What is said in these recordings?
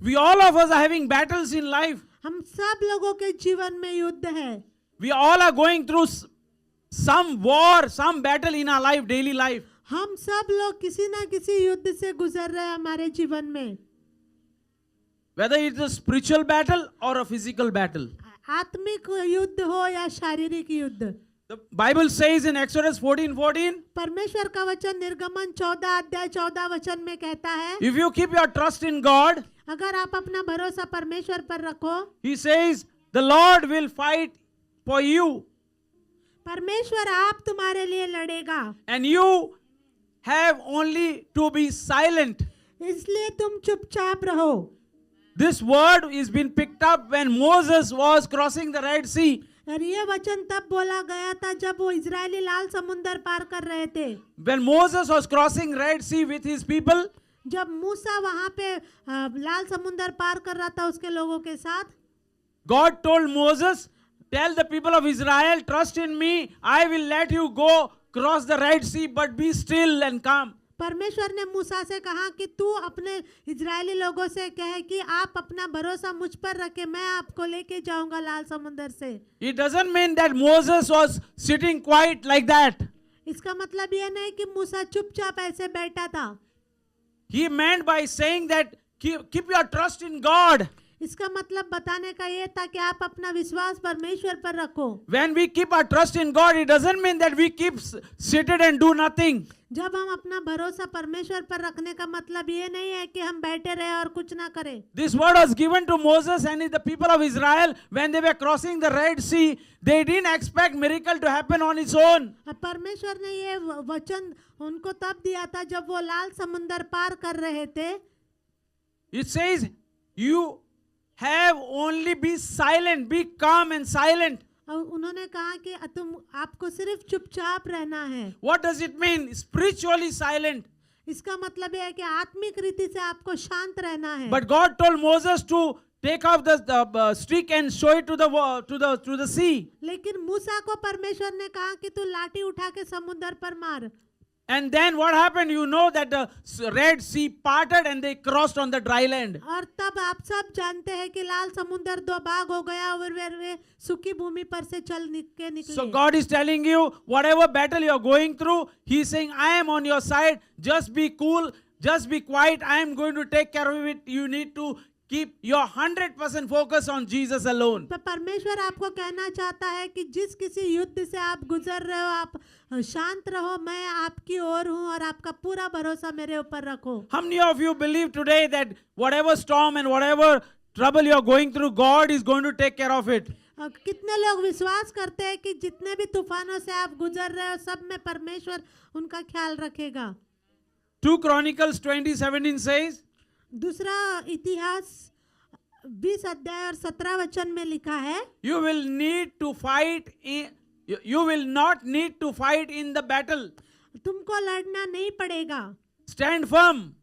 We all of us are having battles in life. हम सब लोगों के जीवन में युद्ध है. We all are going through some war, some battle in our life, daily life. हम सब लोग किसी ना किसी युद्ध से गुजर रहे हैं हमारे जीवन में. Whether it's a spiritual battle or a physical battle. आत्मिक युद्ध हो या शारीरिक युद्ध. The Bible says in Exodus 14:14, परमेश्वर का वचन निर्गमन 14 अध्याय 14 वचन में कहता है, if you keep your trust in God, अगर आप अपना भरोसा परमेश्वर पर रखो, He says, the Lord will fight for you. परमेश्वर आप तुम्हारे लिए लड़ेगा. And you have only to be silent. इसलिए तुम चुपचाप रहो. This word is been picked up when Moses was crossing the Red Sea. और ये वचन तब बोला गया था जब वो इजरायली लाल समुंदर पार कर रहे थे. When Moses was crossing Red Sea with his people, जब मूसा वहां पे लाल समुंदर पार कर रहा था उसके लोगों के साथ, God told Moses, tell the people of Israel, trust in me, I will let you go cross the Red Sea, but be still and calm. परमेश्वर ने मूसा से कहा कि तू अपने इजरायली लोगों से कहे कि आप अपना भरोसा मुझ पर रखें, मैं आपको लेके जाऊंगा लाल समुंदर से. It doesn't mean that Moses was sitting quiet like that. इसका मतलब ये नहीं कि मूसा चुपचाप ऐसे बैठा था. He meant by saying that keep your trust in God. इसका मतलब बताने का ये था कि आप अपना विश्वास परमेश्वर पर रखो. When we keep our trust in God, it doesn't mean that we keep seated and do nothing. जब हम अपना भरोसा परमेश्वर पर रखने का मतलब ये नहीं है कि हम बैठे रहे और कुछ ना करें. This word was given to Moses and the people of Israel when they were crossing the Red Sea. They didn't expect miracle to happen on its own. परमेश्वर ने ये वचन उनको तब दिया था जब वो लाल समुंदर पार कर रहे थे. It says, you have only be silent, be calm and silent. और उन्होंने कहा कि तुम आपको सिर्फ चुपचाप रहना है. What does it mean? Spiritually silent. इसका मतलब ये है कि आत्मिक रीति से आपको शांत रहना है. But God told Moses to take off the stick and show it to the sea. लेकिन मूसा को परमेश्वर ने कहा कि तू लाठी उठा के समुद्र पर मार. And then what happened? You know that the Red Sea parted and they crossed on the dry land. और तब आप सब जानते हैं कि लाल समुंदर दो भाग हो गया और वे सूखी भूमि पर से चल के निकले. So God is telling you, whatever battle you are going through, He is saying, I am on your side. Just be cool. Just be quiet. I am going to take care of it. You need to keep your 100% focus on Jesus alone. तो परमेश्वर आपको कहना चाहता है कि जिस किसी युद्ध से आप गुजर रहे हो, आप शांत रहो, मैं आपकी ओर हूँ और आपका पूरा भरोसा मेरे ऊपर रखो. How many of you believe today that whatever storm and whatever trouble you are going through, God is going to take care of it? कितने लोग विश्वास करते हैं कि जितने भी तूफानों से आप गुजर रहे हो सब में परमेश्वर उनका ख्याल रखेगा. 2 Chronicles 20:17 says, दूसरा इतिहास 20 अध्याय और 17 वचन में लिखा है, you will not need to fight in the battle. तुमको लड़ना नहीं पड़ेगा. Stand firm.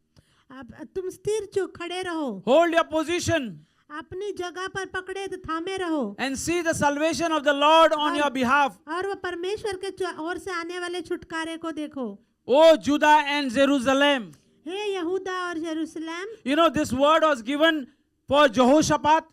तुम स्थिर खड़े रहो. Hold your position. अपनी जगह पर पकड़े थामे रहो. And see the salvation of the Lord on your behalf. और वो परमेश्वर के ओर से आने वाले छुटकारे को देखो. O Judah and Jerusalem. हे यहूदा और यरूशलेम. You know, this word was given for Jehoshaphat.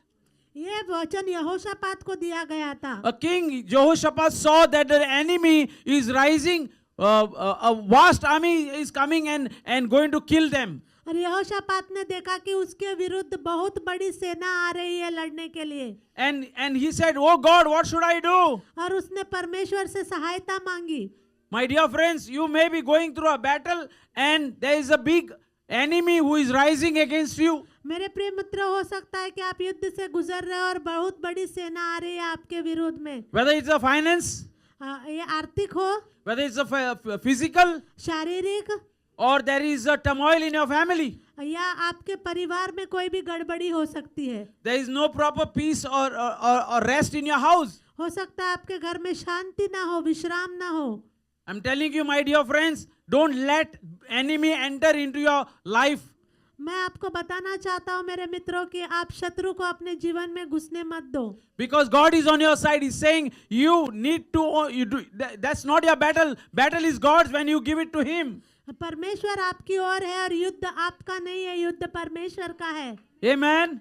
ये वचन यहोशापात को दिया गया था. A king Jehoshaphat saw that the enemy is rising, a vast army is coming and going to kill them. और यहोशापात ने देखा कि उसके विरुद्ध बहुत बड़ी सेना आ रही है लड़ने के लिए. And he said, oh God, what should I do? और उसने परमेश्वर से सहायता मांगी. My dear friends, you may be going through a battle and there is a big enemy who is rising against you. मेरे प्रिय मित्र, हो सकता है कि आप युद्ध से गुजर रहे हो और बहुत बड़ी सेना आ रही है आपके विरोध में. Whether it's a finance, ये आर्थिक हो, whether it's a physical, शारीरिक, or there is a turmoil in your family. या आपके परिवार में कोई भी गड़बड़ी हो सकती है. There is no proper peace or rest in your house. हो सकता है आपके घर में शांति ना हो, विश्राम ना हो. I'm telling you, my dear friends, don't let enemy enter into your life. मैं आपको बताना चाहता हूँ मेरे मित्रों कि आप शत्रु को अपने जीवन में घुसने मत दो. Because God is on your side. He's saying you need to. That's not your battle. Battle is God's when you give it to Him. परमेश्वर आपकी ओर है और युद्ध आपका नहीं है, युद्ध परमेश्वर का है। Amen.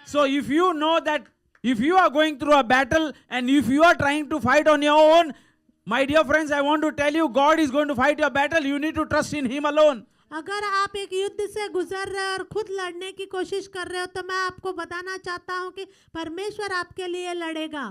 So if you know that if you are going through a battle and if you are trying to fight on your own, my dear friends, I want to tell you, God is going to fight your battle. You need to trust in Him alone. अगर आप एक युद्ध से गुजर रहे हो और खुद लड़ने की कोशिश कर रहे हो तो मैं आपको बताना चाहता हूँ कि परमेश्वर आपके लिए लड़ेगा।